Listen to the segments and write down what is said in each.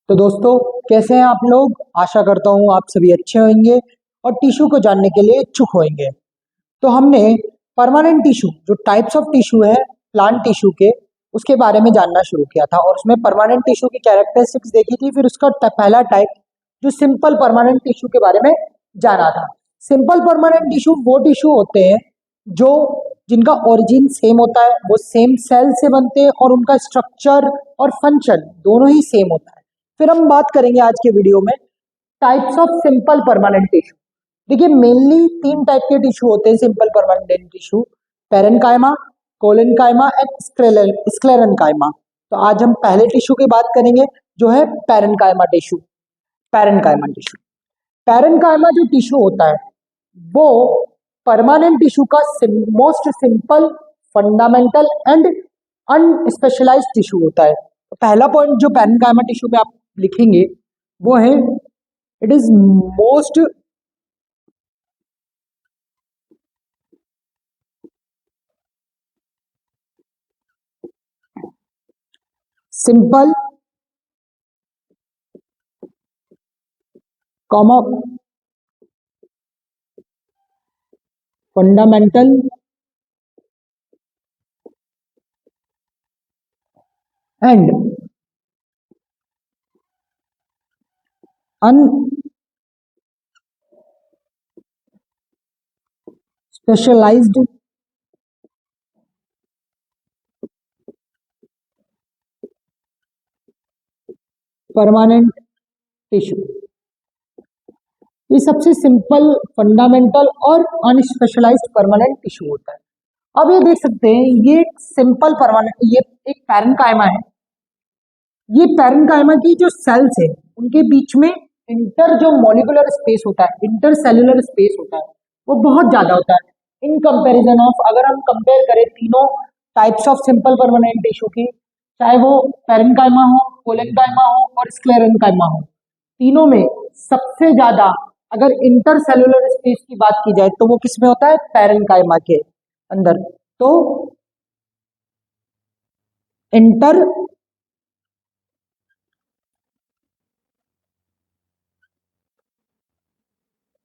तो दोस्तों, कैसे हैं आप लोग। आशा करता हूँ आप सभी अच्छे होंगे और टिश्यू को जानने के लिए इच्छुक होंगे। तो हमने परमानेंट टिश्यू, जो टाइप्स ऑफ टिश्यू है प्लांट टिश्यू के, उसके बारे में जानना शुरू किया था और उसमें परमानेंट टिश्यू की कैरेक्टरिस्टिक्स देखी थी। फिर उसका पहला टाइप जो सिंपल परमानेंट टिश्यू के बारे में जाना था। सिंपल परमानेंट टिश्यू वो टिश्यू होते हैं जो जिनका ओरिजिन सेम होता है, वो सेम सेल से बनते हैं और उनका स्ट्रक्चर और फंक्शन दोनों ही सेम होता है। फिर हम बात करेंगे आज के वीडियो में types of simple permanent tissue. देखिए, मेनली तीन टाइप के टिश्यू होते हैं simple permanent tissue: parenchyma, collenchyma and sclerenchyma. तो आज हम पहले टिश्यू की बात करेंगे जो है parenchyma tissue. Parenchyma tissue parenchyma जो टिश्यू होता है वो परमानेंट टिश्यू का most simple, fundamental and unspecialised tissue होता है। तो पहला पॉइंट जो पेरेन्काइमा टिश्यू में आप लिखेंगे वो है, it is most simple comma fundamental and unspecialised permanent tissue. ये सबसे सिंपल, फंडामेंटल और अनस्पेशलाइज्ड परमानेंट टिश्यू होता है। अब ये देख सकते हैं, ये एक सिंपल परमानेंट, ये एक पेरेन्काइमा है। ये पेरेन्काइमा की जो सेल्स है उनके बीच में इंटर जो मॉलिक्यूलर स्पेस होता है, इंटर सेलुलर स्पेस होता है, वो बहुत ज्यादा होता है इन कंपैरिजन ऑफ। अगर हम कंपेयर करें तीनों types of simple permanent tissue की, चाहे वो पेरेन्काइमा हो, कोलेनकाइमा हो और स्क्लेरेन्काइमा हो, तीनों में सबसे ज्यादा अगर इंटर सेलुलर स्पेस की बात की जाए तो वो किसमें होता है? पेरेन्काइमा के अंदर। तो inter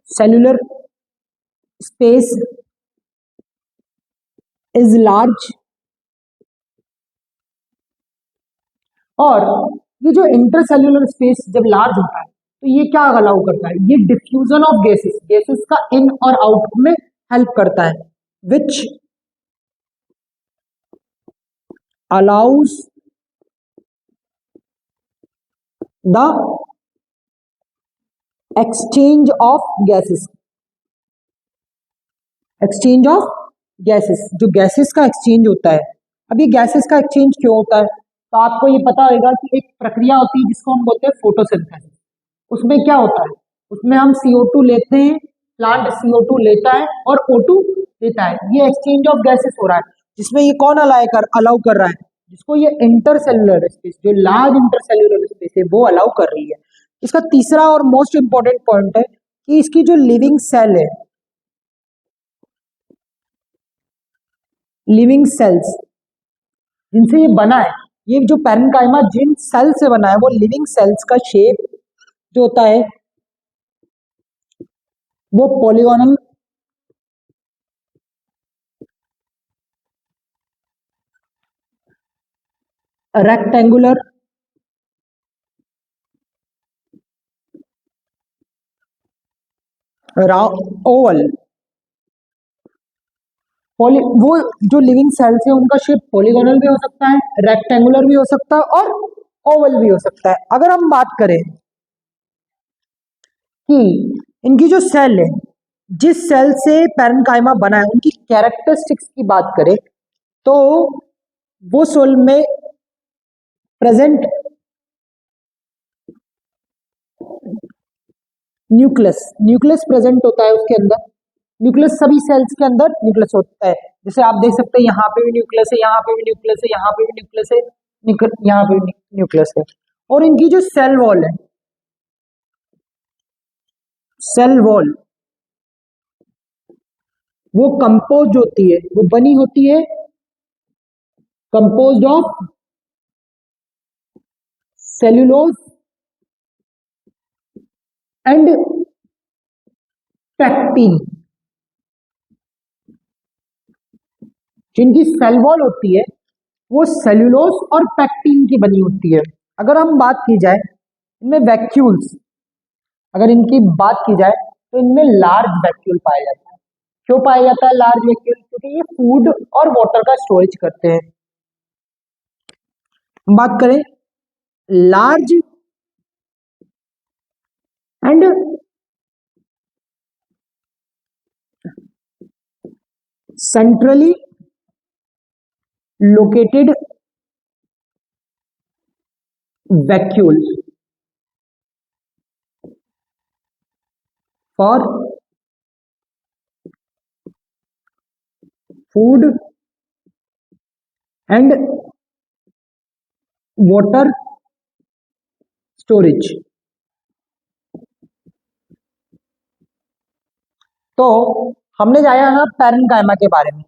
cellular space is large, और ये जो इंटरसेल्युलर स्पेस जब लार्ज होता है तो ये क्या अलाउ करता है? ये डिफ्यूजन ऑफ गैसेस, गैसेस का इन और आउट में हेल्प करता है, which allows the exchange of gases. Exchange of gases, जो गैसेस का एक्सचेंज होता है। अब ये गैसेस का एक्सचेंज क्यों होता है? तो आपको ये पता होगा कि एक प्रक्रिया होती है जिसको हम बोलते हैं फोटोसिंथेसिस। उसमें क्या होता है? उसमें हम CO2 लेते हैं, प्लांट CO2 लेता है और O2 देता है। ये एक्सचेंज ऑफ गैसेस हो रहा है जिसमें ये कौन अलाउ कर रहा है? जिसको ये इंटरसेल्युलर स्पेस, जो लार्ज इंटरसेल्युलर स्पेस है, वो अलाउ कर रही है। इसका तीसरा और मोस्ट इंपॉर्टेंट पॉइंट है कि इसकी जो लिविंग सेल है, लिविंग सेल्स जिनसे ये बना है, ये जो पेरेन्काइमा जिन सेल से बना है, वो लिविंग सेल्स का शेप जो होता है वो पॉलीगोनल, रेक्टेंगुलर, ओवल, वो जो लिविंग सेल्स है उनका शेप पॉलीगोनल भी हो सकता है, रेक्टेंगुलर भी हो सकता है और ओवल भी हो सकता है। अगर हम बात करें कि इनकी जो सेल है, जिस सेल से पेरेन्काइमा बना है, उनकी कैरेक्टरिस्टिक्स की बात करें तो वो सेल में प्रेजेंट न्यूक्लियस, न्यूक्लियस प्रेजेंट होता है उसके अंदर। न्यूक्लियस सभी सेल्स के अंदर न्यूक्लियस होता है। जैसे आप देख सकते हैं, यहाँ पे भी न्यूक्लियस है, यहाँ पे भी न्यूक्लियस है, यहाँ पे भी न्यूक्लियस है, यहाँ पे भी न्यूक्लियस है। और इनकी जो सेल वॉल है, सेल वॉल वो कंपोज होती है, वो बनी होती है composed of cellulose and pectin. जिनकी सेल वॉल होती है वो सेल्यूलोज और पैक्टिन की बनी होती है। अगर हम बात की जाए इनमें वैक्यूल्स, अगर इनकी बात की जाए तो इनमें लार्ज वैक्यूल पाया जाता है। क्यों पाया जाता है लार्ज वैक्यूल? क्योंकि ये फूड और वाटर का स्टोरेज करते हैं। हम बात करें large and centrally located vacuole for food and water storage. तो हमने जाना ना पैरेन्काइमा के बारे में।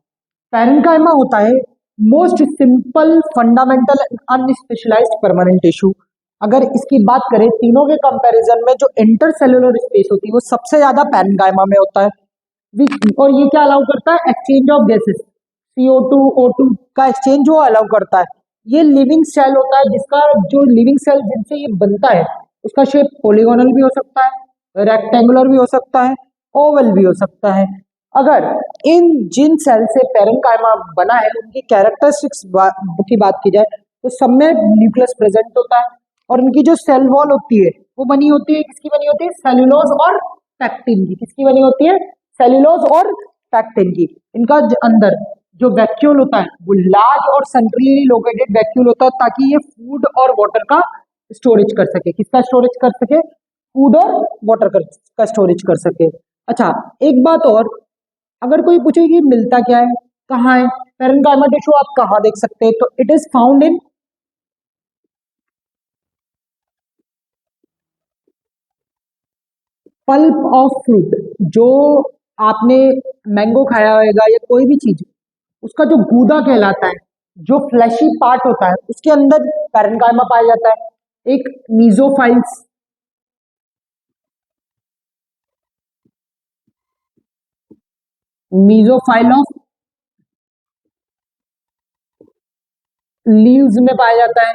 पैरेन्काइमा होता है most simple fundamental unspecialised permanent tissue. अगर इसकी बात करें तीनों के कंपैरिजन में जो इंटरसेल्युलर स्पेस होती है वो सबसे ज्यादा पैरेन्काइमा में होता है। और ये क्या अलाउ करता है? Exchange of gases, CO2 O2 का एक्सचेंज वो अलाउ करता है। ये लिविंग सेल होता है जिसका जो लिविंग सेल जिनसे ये बनता है उसका शेप पॉलीगोनल भी हो सकता है, रेक्टेंगुलर भी हो सकता है, ओवल भी हो सकता है। अगर इन जिन सेल से पैरेन्काइमा बना है उनकी कैरेक्टरिस्टिक्स की बात की जाए तो सब में न्यूक्लियस प्रेजेंट होता है और उनकी जो सेल वॉल होती है वो बनी होती है, किसकी बनी होती है? सेल्यूलोज और पैक्टिन की। किसकी बनी होती है? सेल्यूलोज और पैक्टिन की। इनका अंदर जो वैक्यूल होता है वो लार्ज और सेंट्रली लोकेटेड वैक्यूल होता है ताकि ये फूड और वाटर का स्टोरेज कर सके। किसका स्टोरेज कर सके? फूड और वाटर का स्टोरेज कर सके। अच्छा, एक बात और, अगर कोई पूछे कि मिलता क्या है, कहाँ है पैरेन्काइमा टिश्यू, आप कहाँ देख सकते हैं? तो it is found in pulp of fruit. जो आपने मैंगो खाया होगा या कोई भी चीज, उसका जो गूदा कहलाता है, जो फ्लैशी पार्ट होता है उसके अंदर पैरेन्काइमा पाया जाता है। एक मीजोफाइल्स, मीजोफाइल ऑफ लीव्स में पाया जाता है।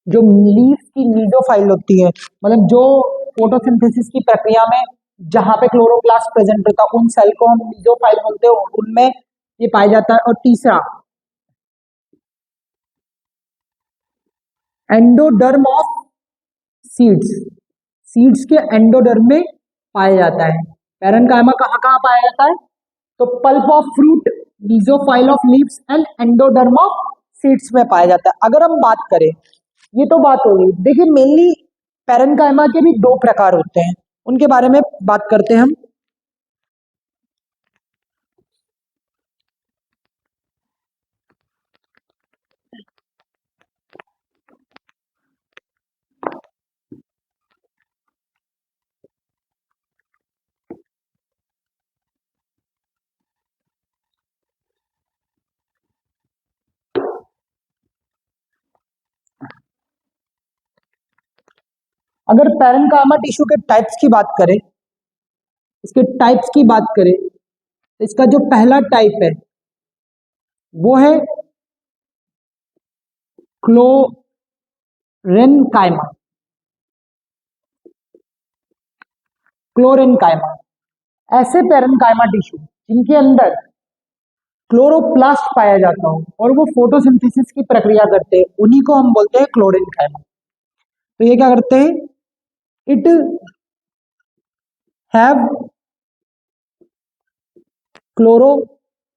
जो लीफ की मीजोफाइल होती है, मतलब जो फोटोसिंथेसिस की प्रक्रिया में जहां पे क्लोरोप्लास्ट प्रेजेंट होता है उन सेल को हम मीजोफाइल बोलते हैं, उनमें ये पाया जाता है। और तीसरा एंडोडर्म ऑफ सीड्स, सीड्स के एंडोडर्म में पाया जाता है। पैरेन्काइमा कहाँ कहाँ पाया जाता है? तो pulp of fruit, mesophyll of leaves and endoderm of seeds में पाया जाता है। अगर हम बात करें, ये तो बात होगी, देखिए मेनली पैरेन्काइमा के भी दो प्रकार होते हैं, उनके बारे में बात करते हैं हम। अगर पैरेन्काइमा टिश्यू के टाइप्स की बात करें, इसके टाइप्स की बात करें, तो इसका जो पहला टाइप है वो है क्लोरेन्काइमा। क्लोरेन्काइमा ऐसे पैरेन्काइमा टिश्यू जिनके अंदर क्लोरोप्लास्ट पाया जाता हो और वो फोटोसिंथेसिस की प्रक्रिया करते हैं, उन्हीं को हम बोलते हैं क्लोरेन्काइमा। तो ये क्या करते हैं? It have chloroplast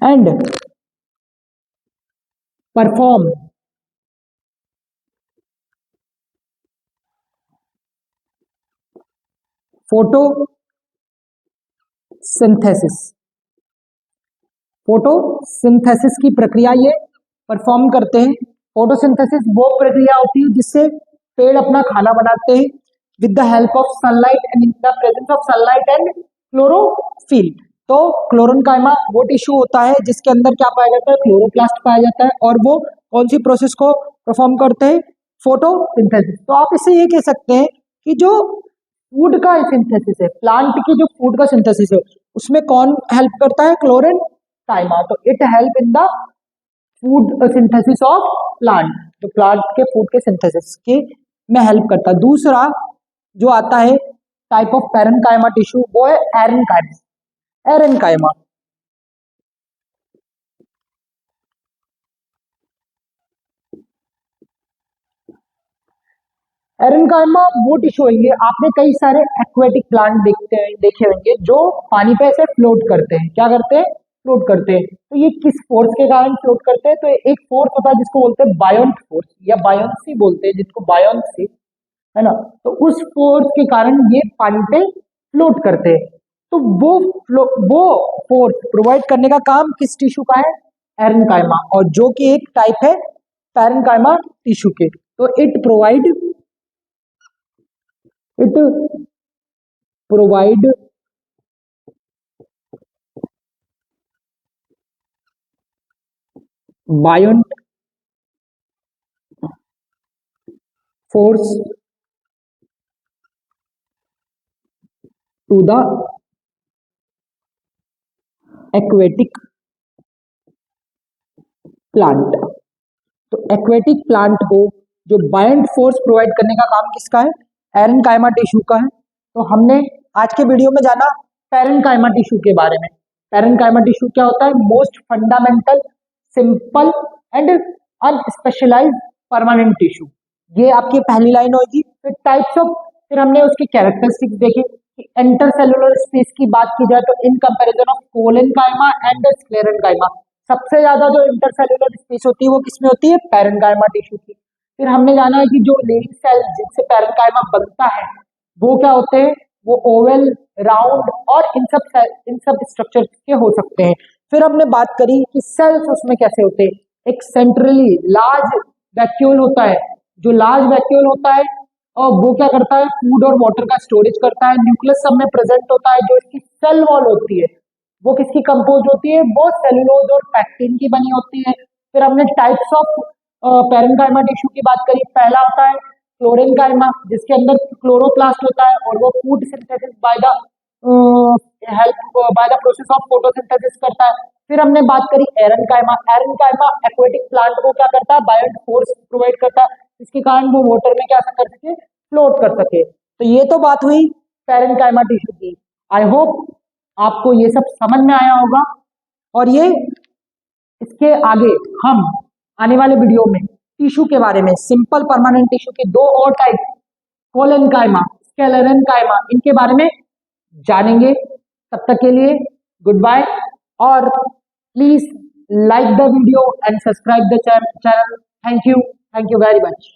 and perform photosynthesis. Photosynthesis की प्रक्रिया ये परफॉर्म करते हैं। फोटोसिंथेसिस वो प्रक्रिया होती है जिससे पेड़ अपना खाना बनाते हैं with the help of sunlight and in the presence of sunlight and chlorophyll. तो क्लोरेन्काइमा वो टिश्यू होता है जिसके अंदर क्या पाया जाता है? क्लोरोप्लास्ट पाया जाता है और वो कौन सी प्रोसेस को परफॉर्म करते हैं? फोटोसिंथेसिस। तो आप इससे ये कह सकते हैं कि जो फूड का सिंथेसिस है, प्लांट की जो फूड का सिंथेसिस है, उसमें कौन हेल्प करता है? क्लोरीन काइमा। तो it help in the food synthesis of plant, तो प्लांट के फूड के सिंथेसिस के में हेल्प करता है। दूसरा जो आता है टाइप ऑफ पैरेनकाइमा टिश्यू, वो है एरेनकाइमा। एरेनकाइमा एरेनकाइमा वो टिश्यू होंगे, आपने कई सारे एक्वेटिक प्लांट देखे होंगे जो पानी पे ऐसे फ्लोट करते हैं। क्या करते हैं? फ्लोट करते हैं। तो ये किस फोर्स के कारण फ्लोट करते हैं? तो एक फोर्स होता है जिसको बोलते हैं बायोंट फोर्स, या बायोंसी बोलते हैं जिसको, बायोंसी, है ना। तो उस फोर्स के कारण ये पानी पे फ्लोट करते हैं। तो वो फोर्स प्रोवाइड करने का काम किस टिश्यू का है? एरेनकाइमा। और जो कि एक टाइप है पैरेनकाइमा टिश्यू के। तो it provide buoyant force to the aquatic plant. तो एक्वेटिक प्लांट को जो बायोंट फोर्स प्रोवाइड करने का काम किसका है? एरेनकाइमा टिश्यू का है। तो हमने आज के वीडियो में जाना पैरेनकाइमा टिश्यू के बारे में। पैरेनकाइमा टिश्यू क्या होता है? Most fundamental, simple and unspecialised permanent tissue. ये आपकी पहली लाइन होगी। फिर टाइप्स ऑफ, फिर हमने उसकी कैरेक्टरिस्टिक्स देखे कि इंटरसेलुलर स्पेस की बात की जाए तो in comparison of collenchyma and sclerenchyma, सबसे ज्यादा जो इंटरसेलुलर स्पेस होती है वो किसमें होती है? पैरेनकाइमा टिश्यू की। फिर हमने जाना है कि जो लिविंग सेल जिनसे पैरेनकाइमा बनता है वो क्या होते हैं? वो ओवल, राउंड और इन सब स्ट्रक्चर के हो सकते हैं। फिर हमने बात करी कि सेल्स उसमें कैसे होते हैं। एक सेंट्रली लार्ज वैक्यूल होता है, जो लार्ज वैक्यूल होता है और वो क्या करता है? फूड और वाटर का स्टोरेज करता है। न्यूक्लियस सब में प्रेजेंट होता है। जो इसकी सेल वॉल होती है वो किसकी कंपोज होती है? वो सेलुलोज और पैक्टिन की बनी होती है। फिर हमने टाइप्स ऑफ पैरेनकाइमा टिश्यू की बात करी। पहला होता है क्लोरेनकाइमा, जिसके अंदर क्लोरोप्लास्ट होता है और वो food synthesis by the process of photosynthesis करता है। फिर हमने बात करी एरेनकाइमा। एरेनकाइमा एक्वेटिक प्लांट को क्या करता है? बायोट फोर्स प्रोवाइड करता है, जिसके कारण वो वाटर में क्या कर सके? फ्लोट कर सके। तो ये तो बात हुई पैरेनकाइमा टिश्यू की। आई होप आपको ये सब समझ में आया होगा। और ये इसके आगे हम आने वाले वीडियो में टिश्यू के बारे में, सिंपल परमानेंट टिश्यू के दो और टाइप, कोलेनकाइमा, स्क्लेरेनकाइमा, इनके बारे में जानेंगे। तब तक के लिए गुड बाय, और please like the video and subscribe the channel. Thank you very much.